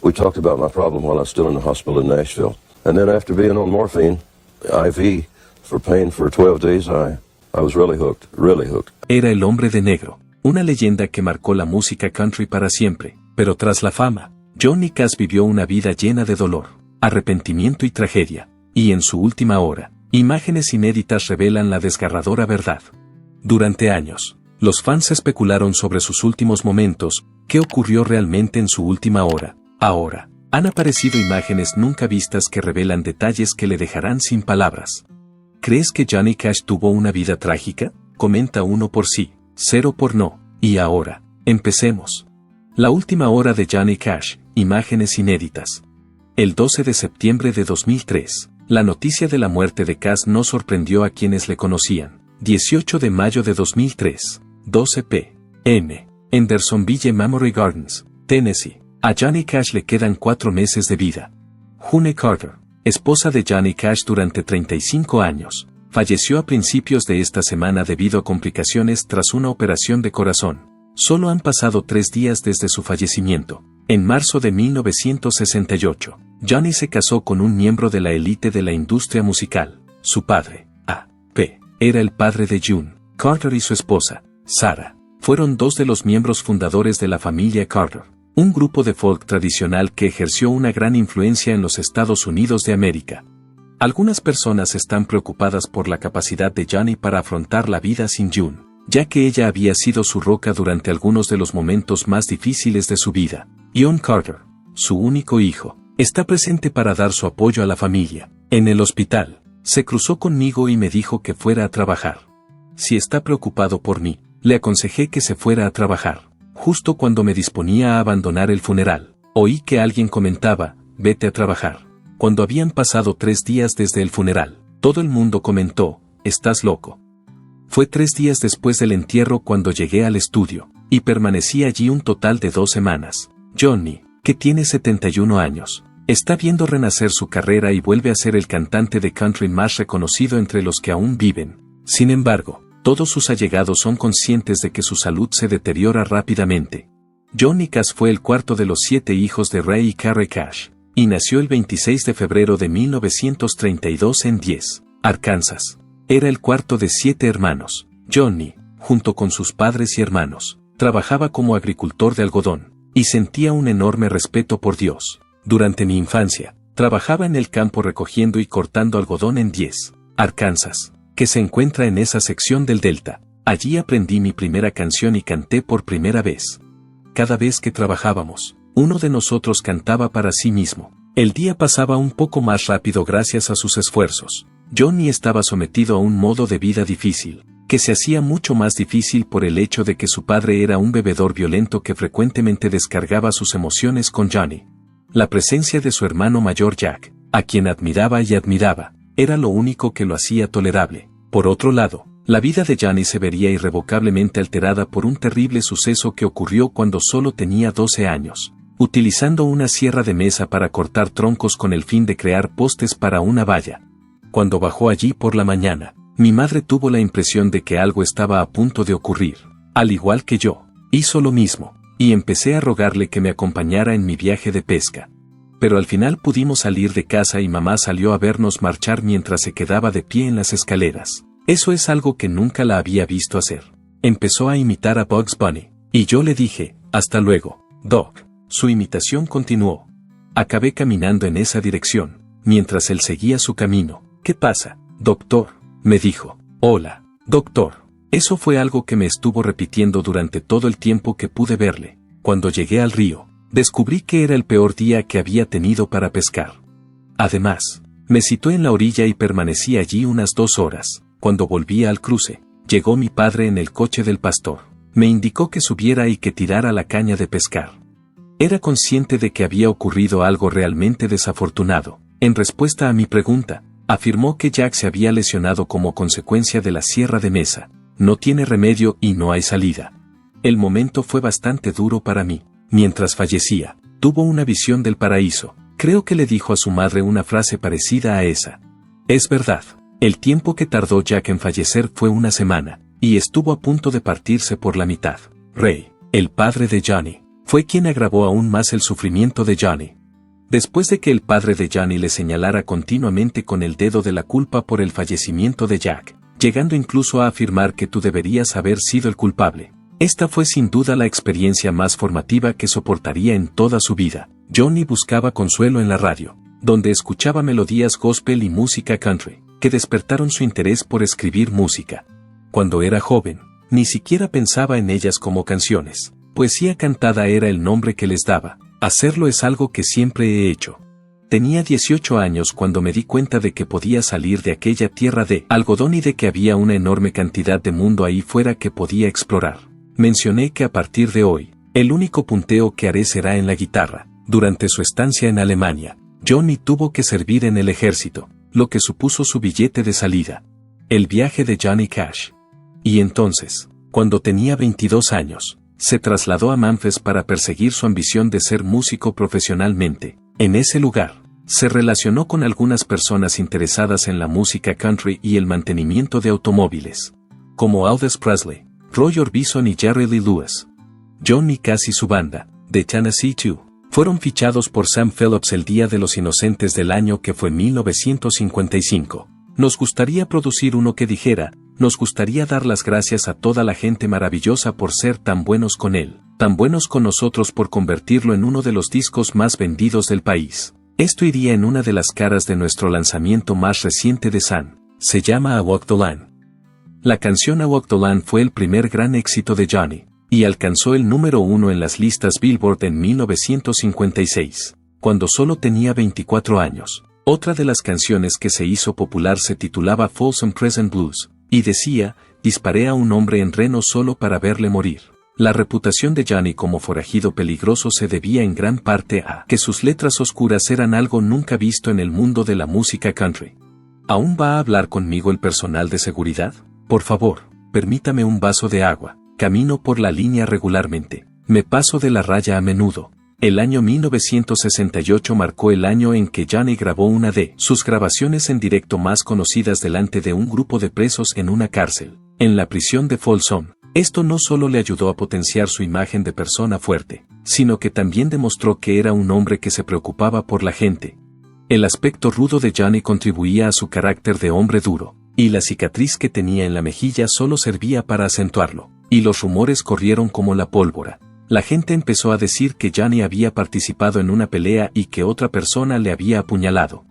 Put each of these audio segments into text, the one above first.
We talked about my problem while I was still in the hospital in Nashville. And then after being on morphine, IV, for pain for 12 days, I was really hooked. Era el hombre de negro, una leyenda que marcó la música country para siempre, pero tras la fama, Johnny Cash vivió una vida llena de dolor, arrepentimiento y tragedia, y en su última hora, imágenes inéditas revelan la desgarradora verdad. Durante años, los fans especularon sobre sus últimos momentos, qué ocurrió realmente en su última hora. Ahora, han aparecido imágenes nunca vistas que revelan detalles que le dejarán sin palabras. ¿Crees que Johnny Cash tuvo una vida trágica? Comenta 1 por sí, 0 por no, y ahora, empecemos. La última hora de Johnny Cash, imágenes inéditas. El 12 de septiembre de 2003, la noticia de la muerte de Cash no sorprendió a quienes le conocían. 18 de mayo de 2003, 12 p.m., Hendersonville Memory Gardens, Tennessee. A Johnny Cash le quedan 4 meses de vida. June Carter, esposa de Johnny Cash durante 35 años, falleció a principios de esta semana debido a complicaciones tras una operación de corazón. Solo han pasado 3 días desde su fallecimiento. En marzo de 1968, Johnny se casó con un miembro de la élite de la industria musical. Su padre, A.P., era el padre de June Carter y su esposa, Sarah, fueron 2 de los miembros fundadores de la familia Carter, un grupo de folk tradicional que ejerció una gran influencia en los Estados Unidos de América. Algunas personas están preocupadas por la capacidad de Johnny para afrontar la vida sin June, ya que ella había sido su roca durante algunos de los momentos más difíciles de su vida. John Carter, su único hijo, está presente para dar su apoyo a la familia. En el hospital, se cruzó conmigo y me dijo que fuera a trabajar. Si está preocupado por mí, le aconsejé que se fuera a trabajar. Justo cuando me disponía a abandonar el funeral, oí que alguien comentaba, vete a trabajar. Cuando habían pasado 3 días desde el funeral, todo el mundo comentó, estás loco. Fue 3 días después del entierro cuando llegué al estudio, y permanecí allí un total de 2 semanas. Johnny, que tiene 71 años, está viendo renacer su carrera y vuelve a ser el cantante de country más reconocido entre los que aún viven. Sin embargo, todos sus allegados son conscientes de que su salud se deteriora rápidamente. Johnny Cash fue el cuarto de los 7 hijos de Ray y Carrie Cash, y nació el 26 de febrero de 1932 en Diez, Arkansas. Era el cuarto de 7 hermanos. Johnny, junto con sus padres y hermanos, trabajaba como agricultor de algodón, y sentía un enorme respeto por Dios. Durante mi infancia, trabajaba en el campo recogiendo y cortando algodón en Diez, Arkansas, que se encuentra en esa sección del delta. Allí aprendí mi primera canción y canté por primera vez. Cada vez que trabajábamos, uno de nosotros cantaba para sí mismo. El día pasaba un poco más rápido gracias a sus esfuerzos. Johnny estaba sometido a un modo de vida difícil, que se hacía mucho más difícil por el hecho de que su padre era un bebedor violento que frecuentemente descargaba sus emociones con Johnny. La presencia de su hermano mayor Jack, a quien admiraba y admiraba, era lo único que lo hacía tolerable. Por otro lado, la vida de Johnny se vería irrevocablemente alterada por un terrible suceso que ocurrió cuando solo tenía 12 años, utilizando una sierra de mesa para cortar troncos con el fin de crear postes para una valla. Cuando bajó allí por la mañana, mi madre tuvo la impresión de que algo estaba a punto de ocurrir. Al igual que yo, hizo lo mismo, y empecé a rogarle que me acompañara en mi viaje de pesca. Pero al final pudimos salir de casa y mamá salió a vernos marchar mientras se quedaba de pie en las escaleras. Eso es algo que nunca la había visto hacer. Empezó a imitar a Bugs Bunny, y yo le dije, hasta luego, Doc. Su imitación continuó. Acabé caminando en esa dirección, mientras él seguía su camino. ¿Qué pasa, doctor?, me dijo. Hola, doctor. Eso fue algo que me estuvo repitiendo durante todo el tiempo que pude verle. Cuando llegué al río, descubrí que era el peor día que había tenido para pescar. Además, me citó en la orilla y permanecí allí unas 2 horas. Cuando volvía al cruce, llegó mi padre en el coche del pastor. Me indicó que subiera y que tirara la caña de pescar. Era consciente de que había ocurrido algo realmente desafortunado. En respuesta a mi pregunta, afirmó que Jack se había lesionado como consecuencia de la sierra de mesa. No tiene remedio y no hay salida. El momento fue bastante duro para mí. Mientras fallecía, tuvo una visión del paraíso. Creo que le dijo a su madre una frase parecida a esa. Es verdad, el tiempo que tardó Jack en fallecer fue 1 semana, y estuvo a punto de partirse por la mitad. Ray, el padre de Johnny, fue quien agravó aún más el sufrimiento de Johnny. Después de que el padre de Johnny le señalara continuamente con el dedo de la culpa por el fallecimiento de Jack, llegando incluso a afirmar que tú deberías haber sido el culpable. Esta fue sin duda la experiencia más formativa que soportaría en toda su vida. Johnny buscaba consuelo en la radio, donde escuchaba melodías gospel y música country, que despertaron su interés por escribir música. Cuando era joven, ni siquiera pensaba en ellas como canciones. Poesía cantada era el nombre que les daba. Hacerlo es algo que siempre he hecho. Tenía 18 años cuando me di cuenta de que podía salir de aquella tierra de algodón y de que había una enorme cantidad de mundo ahí fuera que podía explorar. Mencioné que a partir de hoy, el único punteo que haré será en la guitarra. Durante su estancia en Alemania, Johnny tuvo que servir en el ejército, lo que supuso su billete de salida. El viaje de Johnny Cash. Y entonces, cuando tenía 22 años, se trasladó a Memphis para perseguir su ambición de ser músico profesionalmente. En ese lugar, se relacionó con algunas personas interesadas en la música country y el mantenimiento de automóviles, como Aldous Presley, Roy Orbison y Jerry Lee Lewis. Johnny Cash y su banda, The Tennessee 2, fueron fichados por Sam Phillips el Día de los Inocentes del año que fue 1955. Nos gustaría producir uno que dijera: nos gustaría dar las gracias a toda la gente maravillosa por ser tan buenos con él, tan buenos con nosotros por convertirlo en uno de los discos más vendidos del país. Esto iría en una de las caras de nuestro lanzamiento más reciente de Sam. Se llama A Walk the Line. La canción A Walk the Line fue el primer gran éxito de Johnny, y alcanzó el número 1 en las listas Billboard en 1956, cuando solo tenía 24 años. Otra de las canciones que se hizo popular se titulaba Folsom Crescent Blues, y decía: disparé a un hombre en Reno solo para verle morir. La reputación de Johnny como forajido peligroso se debía en gran parte a que sus letras oscuras eran algo nunca visto en el mundo de la música country. ¿Aún va a hablar conmigo el personal de seguridad? Por favor, permítame un vaso de agua. Camino por la línea regularmente. Me paso de la raya a menudo. El año 1968 marcó el año en que Johnny grabó una de sus grabaciones en directo más conocidas delante de un grupo de presos en una cárcel, en la prisión de Folsom. Esto no solo le ayudó a potenciar su imagen de persona fuerte, sino que también demostró que era un hombre que se preocupaba por la gente. El aspecto rudo de Johnny contribuía a su carácter de hombre duro, y la cicatriz que tenía en la mejilla solo servía para acentuarlo, y los rumores corrieron como la pólvora. La gente empezó a decir que Johnny había participado en una pelea y que otra persona le había apuñalado.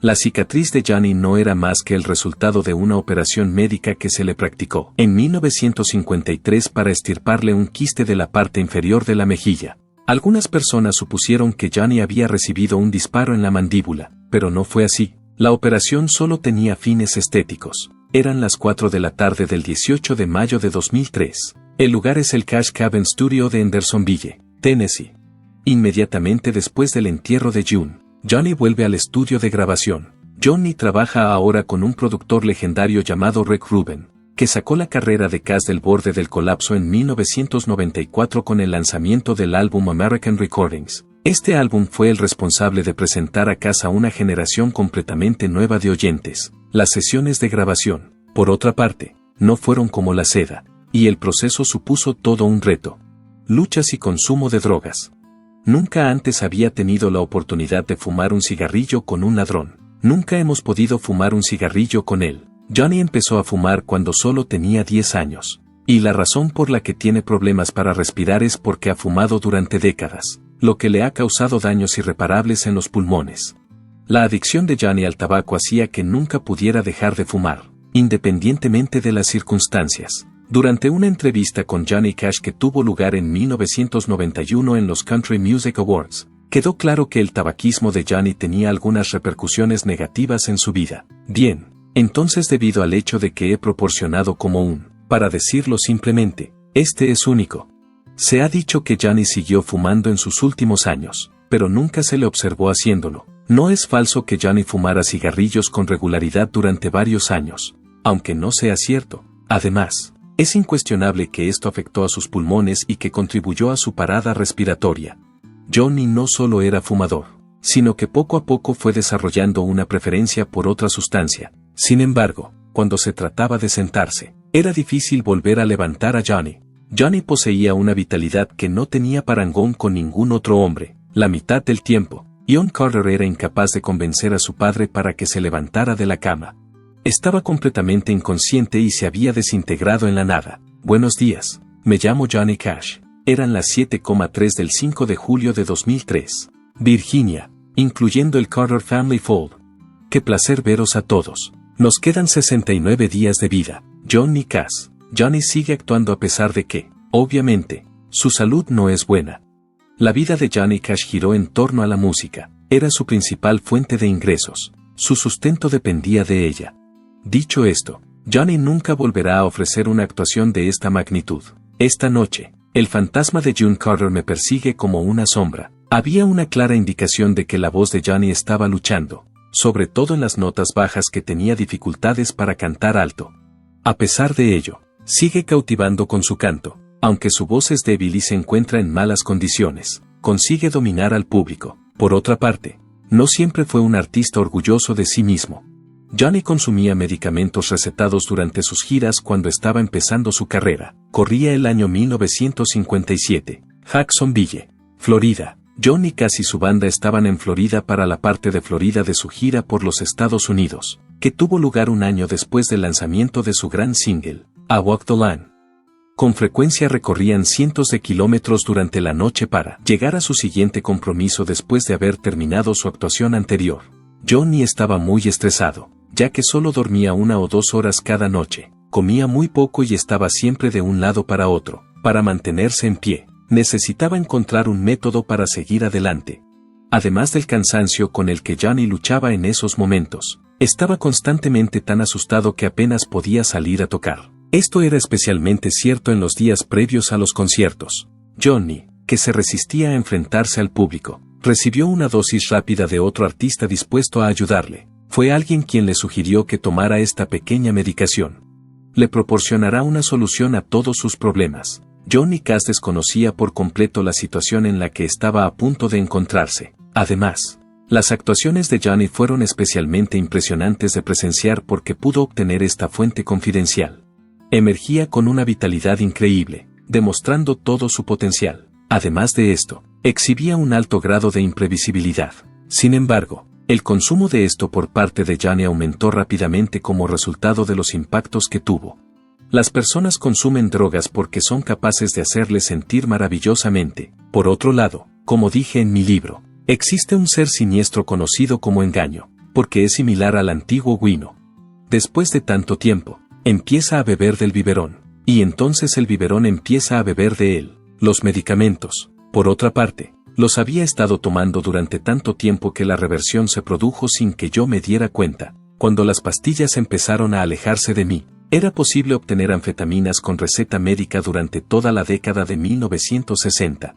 La cicatriz de Johnny no era más que el resultado de una operación médica que se le practicó en 1953 para extirparle un quiste de la parte inferior de la mejilla. Algunas personas supusieron que Johnny había recibido un disparo en la mandíbula, pero no fue así. La operación solo tenía fines estéticos. Eran las 4 de la tarde del 18 de mayo de 2003. El lugar es el Cash Cabin Studio de Hendersonville, Tennessee. Inmediatamente después del entierro de June, Johnny vuelve al estudio de grabación. Johnny trabaja ahora con un productor legendario llamado Rick Rubin, que sacó la carrera de Cash del borde del colapso en 1994 con el lanzamiento del álbum American Recordings. Este álbum fue el responsable de presentar a Cash a una generación completamente nueva de oyentes. Las sesiones de grabación, por otra parte, no fueron como la seda, y el proceso supuso todo un reto. Luchas y consumo de drogas. Nunca antes había tenido la oportunidad de fumar un cigarrillo con un ladrón. Nunca hemos podido fumar un cigarrillo con él. Johnny empezó a fumar cuando solo tenía 10 años. Y la razón por la que tiene problemas para respirar es porque ha fumado durante décadas, lo que le ha causado daños irreparables en los pulmones. La adicción de Johnny al tabaco hacía que nunca pudiera dejar de fumar, independientemente de las circunstancias. Durante una entrevista con Johnny Cash que tuvo lugar en 1991 en los Country Music Awards, quedó claro que el tabaquismo de Johnny tenía algunas repercusiones negativas en su vida. Bien, entonces debido al hecho de que he proporcionado para decirlo simplemente, este es único. Se ha dicho que Johnny siguió fumando en sus últimos años, pero nunca se le observó haciéndolo. No es falso que Johnny fumara cigarrillos con regularidad durante varios años, aunque no sea cierto. Además, es incuestionable que esto afectó a sus pulmones y que contribuyó a su parada respiratoria. Johnny no solo era fumador, sino que poco a poco fue desarrollando una preferencia por otra sustancia. Sin embargo, cuando se trataba de sentarse, era difícil volver a levantar a Johnny. Johnny poseía una vitalidad que no tenía parangón con ningún otro hombre. La mitad del tiempo, John Carter era incapaz de convencer a su padre para que se levantara de la cama. Estaba completamente inconsciente y se había desintegrado en la nada. Buenos días, me llamo Johnny Cash. Eran las 7:03 del 5 de julio de 2003. Virginia, incluyendo el Carter Family Fold. Qué placer veros a todos. Nos quedan 69 días de vida. Johnny Cash. Johnny sigue actuando a pesar de que, obviamente, su salud no es buena. La vida de Johnny Cash giró en torno a la música. Era su principal fuente de ingresos. Su sustento dependía de ella. Dicho esto, Johnny nunca volverá a ofrecer una actuación de esta magnitud. Esta noche, el fantasma de June Carter me persigue como una sombra. Había una clara indicación de que la voz de Johnny estaba luchando, sobre todo en las notas bajas que tenía dificultades para cantar alto. A pesar de ello, sigue cautivando con su canto. Aunque su voz es débil y se encuentra en malas condiciones, consigue dominar al público. Por otra parte, no siempre fue un artista orgulloso de sí mismo. Johnny consumía medicamentos recetados durante sus giras cuando estaba empezando su carrera. Corría el año 1957. Jacksonville, Florida. Johnny Cash y su banda estaban en Florida para la parte de Florida de su gira por los Estados Unidos, que tuvo lugar un año después del lanzamiento de su gran single, I Walk the Line. Con frecuencia recorrían cientos de kilómetros durante la noche para llegar a su siguiente compromiso después de haber terminado su actuación anterior. Johnny estaba muy estresado, ya que solo dormía 1 o 2 horas cada noche, comía muy poco y estaba siempre de un lado para otro. Para mantenerse en pie, necesitaba encontrar un método para seguir adelante. Además del cansancio con el que Johnny luchaba en esos momentos, estaba constantemente tan asustado que apenas podía salir a tocar. Esto era especialmente cierto en los días previos a los conciertos. Johnny, que se resistía a enfrentarse al público, recibió una dosis rápida de otro artista dispuesto a ayudarle. Fue alguien quien le sugirió que tomara esta pequeña medicación. Le proporcionará una solución a todos sus problemas. Johnny Cash desconocía por completo la situación en la que estaba a punto de encontrarse. Además, las actuaciones de Johnny fueron especialmente impresionantes de presenciar porque pudo obtener esta fuente confidencial. Emergía con una vitalidad increíble, demostrando todo su potencial. Además de esto, exhibía un alto grado de imprevisibilidad. Sin embargo, el consumo de esto por parte de Johnny aumentó rápidamente como resultado de los impactos que tuvo. Las personas consumen drogas porque son capaces de hacerles sentir maravillosamente. Por otro lado, como dije en mi libro, existe un ser siniestro conocido como engaño, porque es similar al antiguo Wino. Después de tanto tiempo, empieza a beber del biberón, y entonces el biberón empieza a beber de él. Los medicamentos, por otra parte, los había estado tomando durante tanto tiempo que la reversión se produjo sin que yo me diera cuenta. Cuando las pastillas empezaron a alejarse de mí, era posible obtener anfetaminas con receta médica durante toda la década de 1960.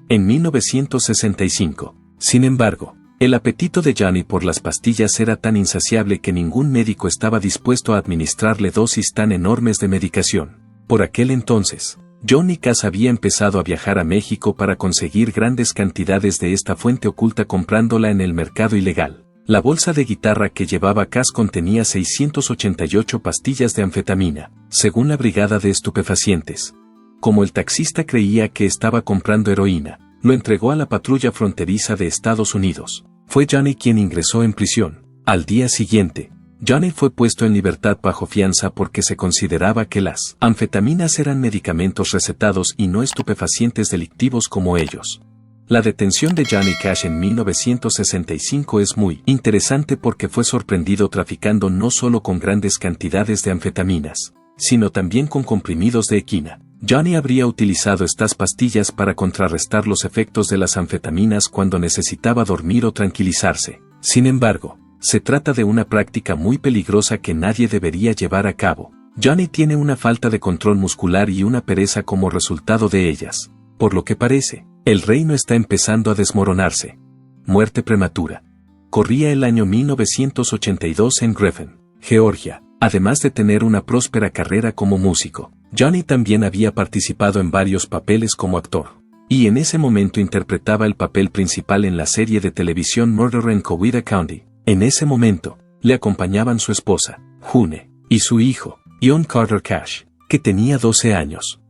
En 1965, sin embargo, el apetito de Johnny por las pastillas era tan insaciable que ningún médico estaba dispuesto a administrarle dosis tan enormes de medicación. Por aquel entonces, Johnny Cash había empezado a viajar a México para conseguir grandes cantidades de esta fuente oculta comprándola en el mercado ilegal. La bolsa de guitarra que llevaba Cash contenía 688 pastillas de anfetamina, según la Brigada de Estupefacientes. Como el taxista creía que estaba comprando heroína, lo entregó a la patrulla fronteriza de Estados Unidos. Fue Johnny quien ingresó en prisión. Al día siguiente, Johnny fue puesto en libertad bajo fianza porque se consideraba que las anfetaminas eran medicamentos recetados y no estupefacientes delictivos como ellos. La detención de Johnny Cash en 1965 es muy interesante porque fue sorprendido traficando no solo con grandes cantidades de anfetaminas, sino también con comprimidos de equina. Johnny habría utilizado estas pastillas para contrarrestar los efectos de las anfetaminas cuando necesitaba dormir o tranquilizarse. Sin embargo, se trata de una práctica muy peligrosa que nadie debería llevar a cabo. Johnny tiene una falta de control muscular y una pereza como resultado de ellas. Por lo que parece, el reino está empezando a desmoronarse. Muerte prematura. Corría el año 1982 en Griffin, Georgia. Además de tener una próspera carrera como músico, Johnny también había participado en varios papeles como actor, y en ese momento interpretaba el papel principal en la serie de televisión Murder in Coweta County. En ese momento, le acompañaban su esposa, June, y su hijo, John Carter Cash, que tenía 12 años.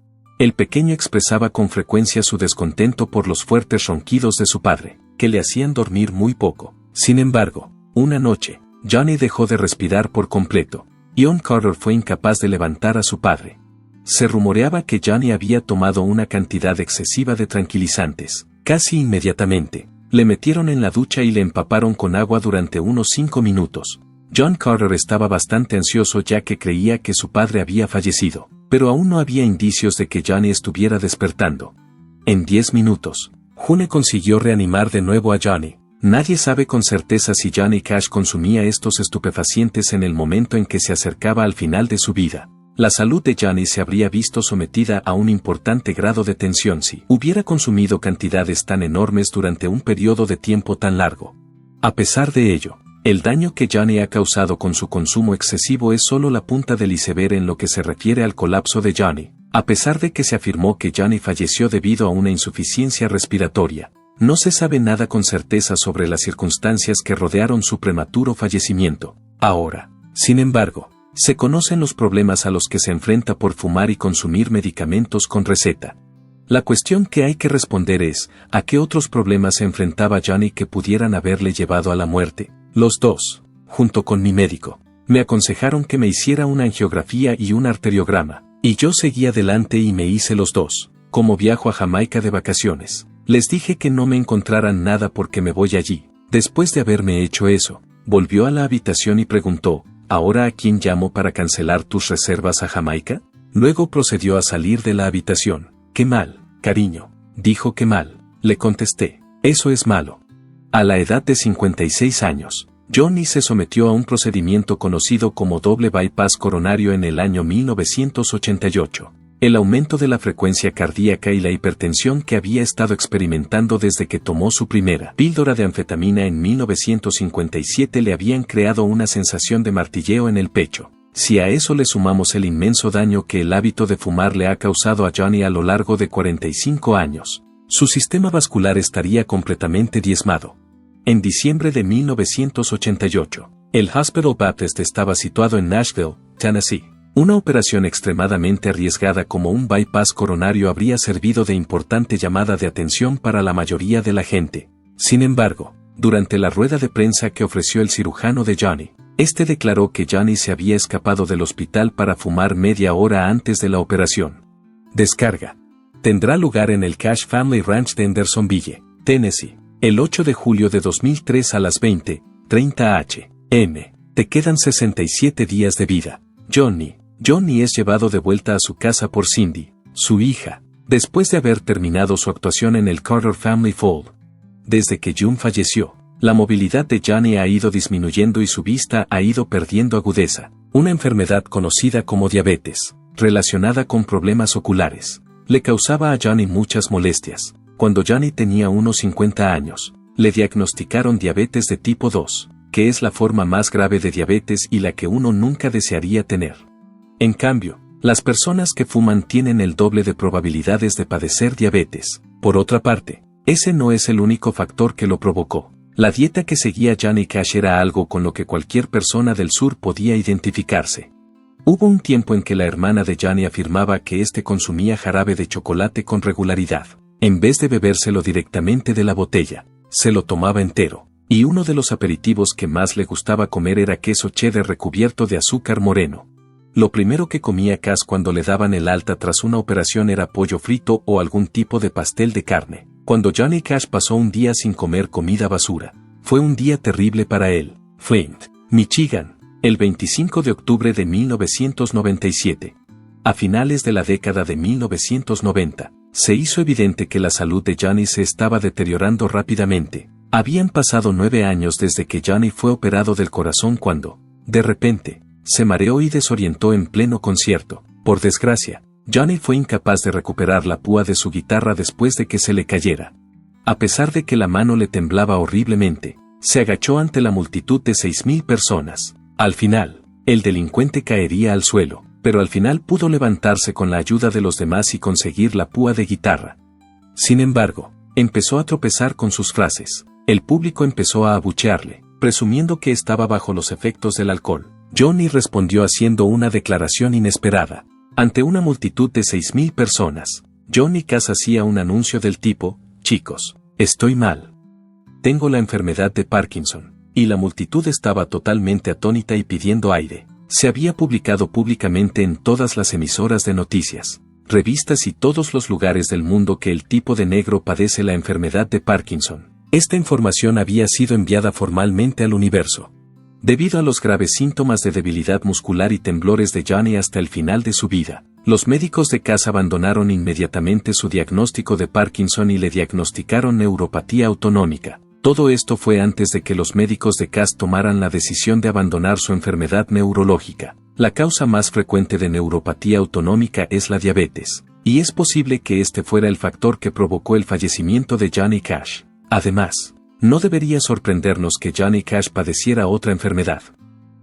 El pequeño expresaba con frecuencia su descontento por los fuertes ronquidos de su padre. que le hacían dormir muy poco. Sin embargo, una noche, Johnny dejó de respirar por completo. John Carter fue incapaz de levantar a su padre. Se rumoreaba que Johnny había tomado una cantidad excesiva de tranquilizantes. Casi inmediatamente, le metieron en la ducha y le empaparon con agua durante unos 5 minutos. John Carter estaba bastante ansioso ya que creía que su padre había fallecido, pero aún no había indicios de que Johnny estuviera despertando. En 10 minutos, June consiguió reanimar de nuevo a Johnny. Nadie sabe con certeza si Johnny Cash consumía estos estupefacientes en el momento en que se acercaba al final de su vida. La salud de Johnny se habría visto sometida a un importante grado de tensión si hubiera consumido cantidades tan enormes durante un periodo de tiempo tan largo. A pesar de ello, el daño que Johnny ha causado con su consumo excesivo es solo la punta del iceberg en lo que se refiere al colapso de Johnny. A pesar de que se afirmó que Johnny falleció debido a una insuficiencia respiratoria, no se sabe nada con certeza sobre las circunstancias que rodearon su prematuro fallecimiento. Ahora, sin embargo, se conocen los problemas a los que se enfrenta por fumar y consumir medicamentos con receta. La cuestión que hay que responder es, ¿a qué otros problemas se enfrentaba Johnny que pudieran haberle llevado a la muerte? Los dos, junto con mi médico, me aconsejaron que me hiciera una angiografía y un arteriograma, y yo seguí adelante y me hice los dos. Como viajo a Jamaica de vacaciones, les dije que no me encontraran nada porque me voy allí. Después de haberme hecho eso, volvió a la habitación y preguntó, ¿ahora a quién llamo para cancelar tus reservas a Jamaica? Luego procedió a salir de la habitación. «Qué mal, cariño», dijo. «Qué mal», le contesté. «Eso es malo». A la edad de 56 años, Johnny se sometió a un procedimiento conocido como doble bypass coronario en el año 1988. El aumento de la frecuencia cardíaca y la hipertensión que había estado experimentando desde que tomó su primera píldora de anfetamina en 1957 le habían creado una sensación de martilleo en el pecho. Si a eso le sumamos el inmenso daño que el hábito de fumar le ha causado a Johnny a lo largo de 45 años, su sistema vascular estaría completamente diezmado. En diciembre de 1988, el Hospital Baptist estaba situado en Nashville, Tennessee. Una operación extremadamente arriesgada como un bypass coronario habría servido de importante llamada de atención para la mayoría de la gente. Sin embargo, durante la rueda de prensa que ofreció el cirujano de Johnny, este declaró que Johnny se había escapado del hospital para fumar media hora antes de la operación. Descarga. Tendrá lugar en el Cash Family Ranch de Hendersonville, Tennessee, el 8 de julio de 2003 a las 20:30 am. Te quedan 67 días de vida. Johnny es llevado de vuelta a su casa por Cindy, su hija, después de haber terminado su actuación en el Carter Family Fold. Desde que June falleció, la movilidad de Johnny ha ido disminuyendo y su vista ha ido perdiendo agudeza, una enfermedad conocida como diabetes, relacionada con problemas oculares. Le causaba a Johnny muchas molestias. Cuando Johnny tenía unos 50 años, le diagnosticaron diabetes de tipo 2, que es la forma más grave de diabetes y la que uno nunca desearía tener. En cambio, las personas que fuman tienen el doble de probabilidades de padecer diabetes. Por otra parte, ese no es el único factor que lo provocó. La dieta que seguía Johnny Cash era algo con lo que cualquier persona del sur podía identificarse. Hubo un tiempo en que la hermana de Johnny afirmaba que este consumía jarabe de chocolate con regularidad. En vez de bebérselo directamente de la botella, se lo tomaba entero. Y uno de los aperitivos que más le gustaba comer era queso cheddar recubierto de azúcar moreno. Lo primero que comía Cash cuando le daban el alta tras una operación era pollo frito o algún tipo de pastel de carne. Cuando Johnny Cash pasó un día sin comer comida basura, fue un día terrible para él. Flint, Michigan, el 25 de octubre de 1997. A finales de la década de 1990, se hizo evidente que la salud de Johnny se estaba deteriorando rápidamente. Habían pasado 9 años desde que Johnny fue operado del corazón cuando, de repente, se mareó y desorientó en pleno concierto. Por desgracia, Johnny fue incapaz de recuperar la púa de su guitarra después de que se le cayera. A pesar de que la mano le temblaba horriblemente, se agachó ante la multitud de 6,000 personas. Al final, el delincuente caería al suelo, pero al final pudo levantarse con la ayuda de los demás y conseguir la púa de guitarra. Sin embargo, empezó a tropezar con sus frases. El público empezó a abuchearle, presumiendo que estaba bajo los efectos del alcohol. Johnny respondió haciendo una declaración inesperada. Ante una multitud de 6,000 personas, Johnny Cash hacía un anuncio del tipo: «Chicos, estoy mal. tengo la enfermedad de Parkinson. Y la multitud estaba totalmente atónita y pidiendo aire. Se había publicado públicamente en todas las emisoras de noticias, revistas y todos los lugares del mundo que el tipo de negro padece la enfermedad de Parkinson. Esta información había sido enviada formalmente al universo. Debido a los graves síntomas de debilidad muscular y temblores de Johnny hasta el final de su vida, los médicos de Cass abandonaron inmediatamente su diagnóstico de Parkinson y le diagnosticaron neuropatía autonómica. Todo esto fue antes de que los médicos de Cass tomaran la decisión de abandonar su enfermedad neurológica. La causa más frecuente de neuropatía autonómica es la diabetes, y es posible que este fuera el factor que provocó el fallecimiento de Johnny Cash. Además, no debería sorprendernos que Johnny Cash padeciera otra enfermedad.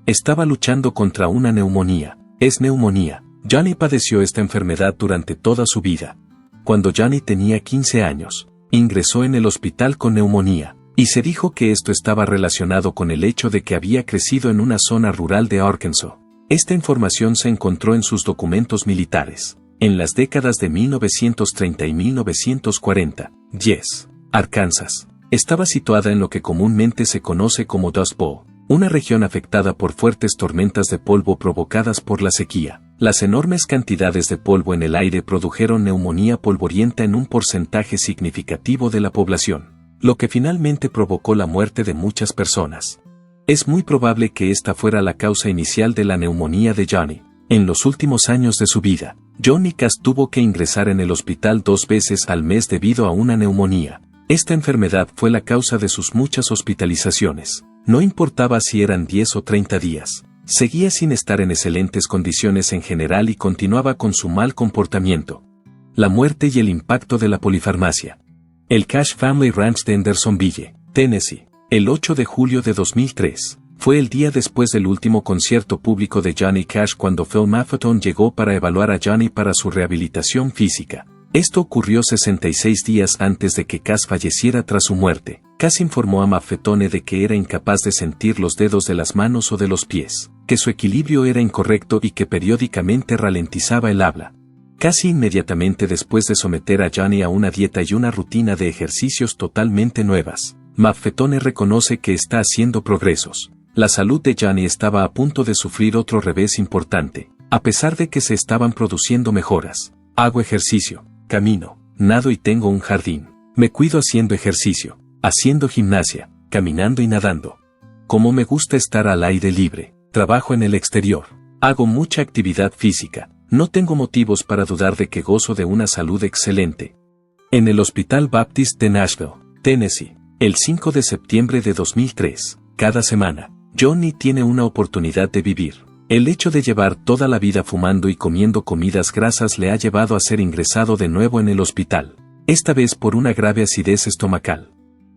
Estaba luchando contra una neumonía. Es neumonía. Johnny padeció esta enfermedad durante toda su vida. Cuando Johnny tenía 15 años, ingresó en el hospital con neumonía, y se dijo que esto estaba relacionado con el hecho de que había crecido en una zona rural de Arkansas. Esta información se encontró en sus documentos militares. En las décadas de 1930 y 1940, Yes, Arkansas, estaba situada en lo que comúnmente se conoce como Dust Bowl, una región afectada por fuertes tormentas de polvo provocadas por la sequía. Las enormes cantidades de polvo en el aire produjeron neumonía polvorienta en un porcentaje significativo de la población, lo que finalmente provocó la muerte de muchas personas. Es muy probable que esta fuera la causa inicial de la neumonía de Johnny. En los últimos años de su vida, Johnny Cash tuvo que ingresar en el hospital 2 veces al mes debido a una neumonía. Esta enfermedad fue la causa de sus muchas hospitalizaciones. No importaba si eran 10 o 30 días. Seguía sin estar en excelentes condiciones en general y continuaba con su mal comportamiento. La muerte y el impacto de la polifarmacia. El Cash Family Ranch de Hendersonville, Tennessee, el 8 de julio de 2003, fue el día después del último concierto público de Johnny Cash cuando Phil Maffetone llegó para evaluar a Johnny para su rehabilitación física. Esto ocurrió 66 días antes de que Cash falleciera tras su muerte. Cash informó a Maffetone de que era incapaz de sentir los dedos de las manos o de los pies, que su equilibrio era incorrecto y que periódicamente ralentizaba el habla. Casi inmediatamente después de someter a Johnny a una dieta y una rutina de ejercicios totalmente nuevas, Maffetone reconoce que está haciendo progresos. La salud de Johnny estaba a punto de sufrir otro revés importante, a pesar de que se estaban produciendo mejoras. Hago ejercicio, camino, nado y tengo un jardín. Me cuido haciendo ejercicio, haciendo gimnasia, caminando y nadando. Como me gusta estar al aire libre, trabajo en el exterior, hago mucha actividad física. No tengo motivos para dudar de que gozo de una salud excelente. En el Hospital Baptist de Nashville, Tennessee, el 5 de septiembre de 2003, cada semana, Johnny tiene una oportunidad de vivir. El hecho de llevar toda la vida fumando y comiendo comidas grasas le ha llevado a ser ingresado de nuevo en el hospital, esta vez por una grave acidez estomacal.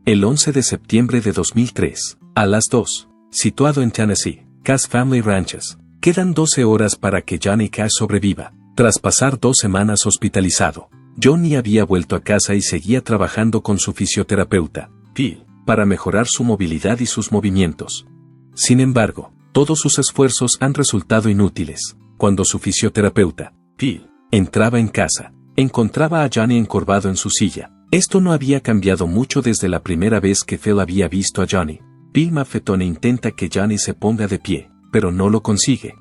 El 11 de septiembre de 2003, a las 2, situado en Tennessee, Cash Family Ranches, quedan 12 horas para que Johnny Cash sobreviva. Tras pasar 2 semanas hospitalizado, Johnny había vuelto a casa y seguía trabajando con su fisioterapeuta, Phil, para mejorar su movilidad y sus movimientos. Sin embargo, todos sus esfuerzos han resultado inútiles. Cuando su fisioterapeuta, Phil, entraba en casa, encontraba a Johnny encorvado en su silla. Esto no había cambiado mucho desde la primera vez que Phil había visto a Johnny. Phil Maffetone intenta que Johnny se ponga de pie, pero no lo consigue.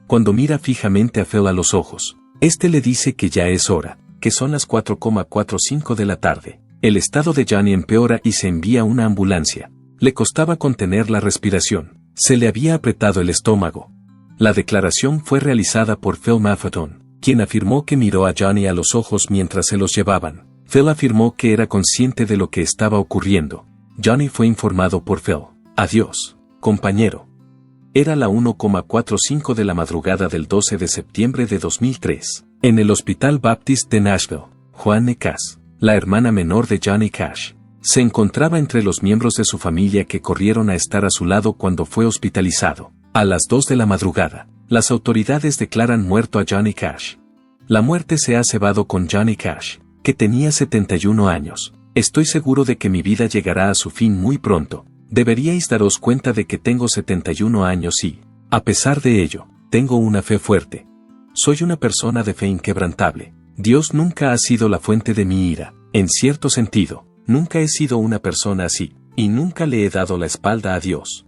Cuando mira fijamente a Phil a los ojos, este le dice que ya es hora, que son las 4:45 de la tarde. El estado de Johnny empeora y se envía una ambulancia. Le costaba contener la respiración. Se le había apretado el estómago. La declaración fue realizada por Phil Maffetone, quien afirmó que miró a Johnny a los ojos mientras se los llevaban. Phil afirmó que era consciente de lo que estaba ocurriendo. Johnny fue informado por Phil. Adiós, compañero. Era la 1:45 de la madrugada del 12 de septiembre de 2003. En el Hospital Baptist de Nashville, Joanne Cash, la hermana menor de Johnny Cash, se encontraba entre los miembros de su familia que corrieron a estar a su lado cuando fue hospitalizado. A las 2 de la madrugada, las autoridades declaran muerto a Johnny Cash. La muerte se ha cebado con Johnny Cash, que tenía 71 años. Estoy seguro de que mi vida llegará a su fin muy pronto. Deberíais daros cuenta de que tengo 71 años y, a pesar de ello, tengo una fe fuerte. Soy una persona de fe inquebrantable. Dios nunca ha sido la fuente de mi ira. En cierto sentido, nunca he sido una persona así. y nunca le he dado la espalda a Dios.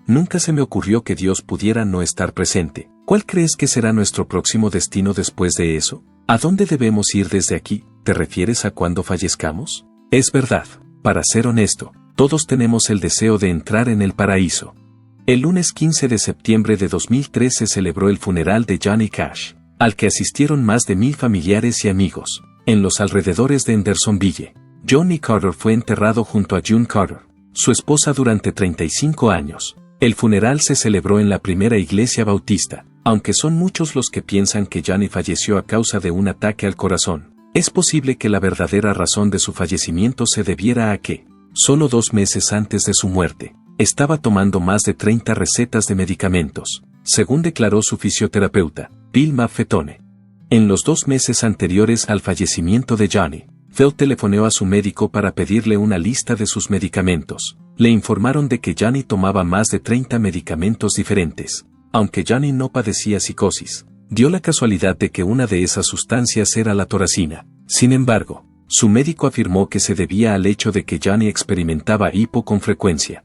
Nunca se me ocurrió que Dios pudiera no estar presente. ¿Cuál crees que será nuestro próximo destino después de eso? ¿A dónde debemos ir desde aquí? ¿Te refieres a cuando fallezcamos? Es verdad, para ser honesto, todos tenemos el deseo de entrar en el paraíso. El lunes 15 de septiembre de 2003 se celebró el funeral de Johnny Cash, al que asistieron más de 1000 familiares y amigos, en los alrededores de Hendersonville. Johnny Carter fue enterrado junto a June Carter, su esposa, durante 35 años. El funeral se celebró en la primera iglesia bautista, aunque son muchos los que piensan que Johnny falleció a causa de un ataque al corazón. Es posible que la verdadera razón de su fallecimiento se debiera a que, solo 2 meses antes de su muerte, estaba tomando más de 30 recetas de medicamentos, según declaró su fisioterapeuta, Bill Maffetone. En los 2 meses anteriores al fallecimiento de Johnny, Phil telefoneó a su médico para pedirle una lista de sus medicamentos. Le informaron de que Johnny tomaba más de 30 medicamentos diferentes. Aunque Johnny no padecía psicosis, dio la casualidad de que una de esas sustancias era la toracina. Sin embargo, su médico afirmó que se debía al hecho de que Johnny experimentaba hipo con frecuencia.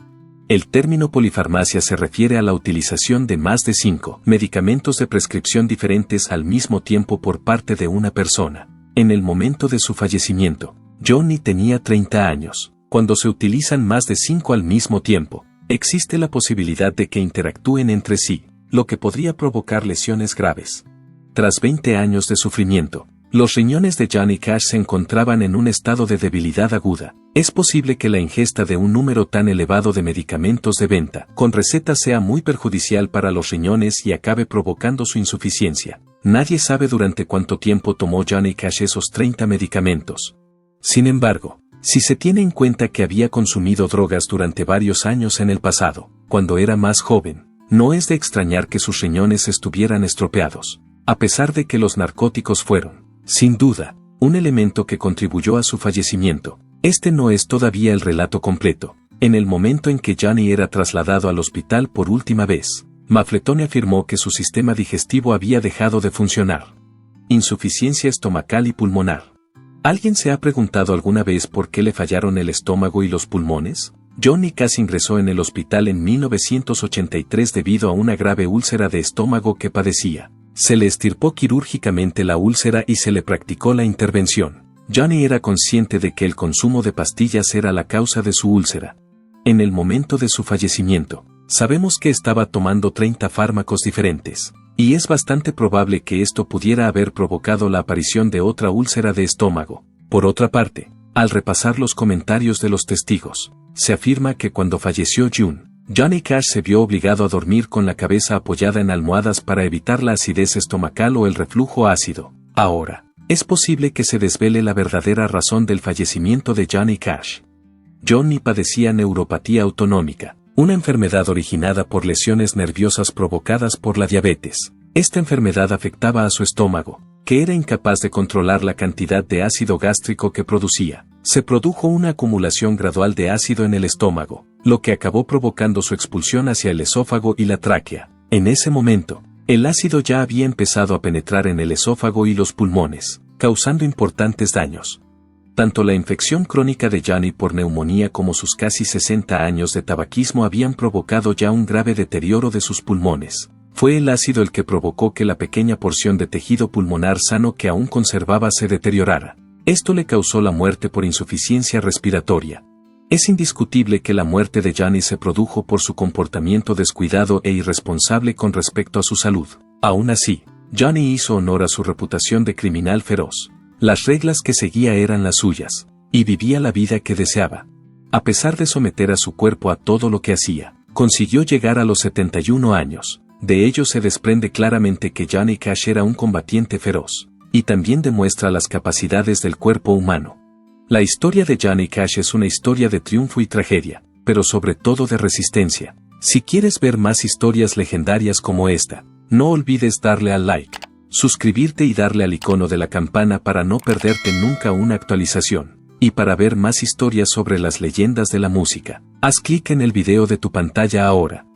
El término polifarmacia se refiere a la utilización de más de 5 medicamentos de prescripción diferentes al mismo tiempo por parte de una persona. En el momento de su fallecimiento, Johnny tenía 30 años. Cuando se utilizan más de 5 al mismo tiempo, existe la posibilidad de que interactúen entre sí, lo que podría provocar lesiones graves. Tras 20 años de sufrimiento, los riñones de Johnny Cash se encontraban en un estado de debilidad aguda. Es posible que la ingesta de un número tan elevado de medicamentos de venta con receta sea muy perjudicial para los riñones y acabe provocando su insuficiencia. Nadie sabe durante cuánto tiempo tomó Johnny Cash esos 30 medicamentos. Sin embargo, si se tiene en cuenta que había consumido drogas durante varios años en el pasado, cuando era más joven, no es de extrañar que sus riñones estuvieran estropeados. A pesar de que los narcóticos fueron, sin duda, un elemento que contribuyó a su fallecimiento, este no es todavía el relato completo. En el momento en que Johnny era trasladado al hospital por última vez, Maffetone afirmó que su sistema digestivo había dejado de funcionar. Insuficiencia estomacal y pulmonar. ¿Alguien se ha preguntado alguna vez por qué le fallaron el estómago y los pulmones? Johnny Cash ingresó en el hospital en 1983 debido a una grave úlcera de estómago que padecía. Se le extirpó quirúrgicamente la úlcera y se le practicó la intervención. Johnny era consciente de que el consumo de pastillas era la causa de su úlcera. En el momento de su fallecimiento, sabemos que estaba tomando 30 fármacos diferentes, y es bastante probable que esto pudiera haber provocado la aparición de otra úlcera de estómago. Por otra parte, al repasar los comentarios de los testigos, se afirma que cuando falleció June, Johnny Cash se vio obligado a dormir con la cabeza apoyada en almohadas para evitar la acidez estomacal o el reflujo ácido. Ahora, es posible que se desvele la verdadera razón del fallecimiento de Johnny Cash. Johnny padecía neuropatía autonómica, una enfermedad originada por lesiones nerviosas provocadas por la diabetes. Esta enfermedad afectaba a su estómago, que era incapaz de controlar la cantidad de ácido gástrico que producía. Se produjo una acumulación gradual de ácido en el estómago, lo que acabó provocando su expulsión hacia el esófago y la tráquea. En ese momento, el ácido ya había empezado a penetrar en el esófago y los pulmones, causando importantes daños. Tanto la infección crónica de Johnny por neumonía como sus casi 60 años de tabaquismo habían provocado ya un grave deterioro de sus pulmones. Fue el ácido el que provocó que la pequeña porción de tejido pulmonar sano que aún conservaba se deteriorara. Esto le causó la muerte por insuficiencia respiratoria. Es indiscutible que la muerte de Johnny se produjo por su comportamiento descuidado e irresponsable con respecto a su salud. Aún así, Johnny hizo honor a su reputación de criminal feroz. Las reglas que seguía eran las suyas, y vivía la vida que deseaba. A pesar de someter a su cuerpo a todo lo que hacía, consiguió llegar a los 71 años. De ello se desprende claramente que Johnny Cash era un combatiente feroz, y también demuestra las capacidades del cuerpo humano. La historia de Johnny Cash es una historia de triunfo y tragedia, pero sobre todo de resistencia. Si quieres ver más historias legendarias como esta, no olvides darle al like, suscribirte y darle al icono de la campana para no perderte nunca una actualización. Y para ver más historias sobre las leyendas de la música, haz clic en el video de tu pantalla ahora.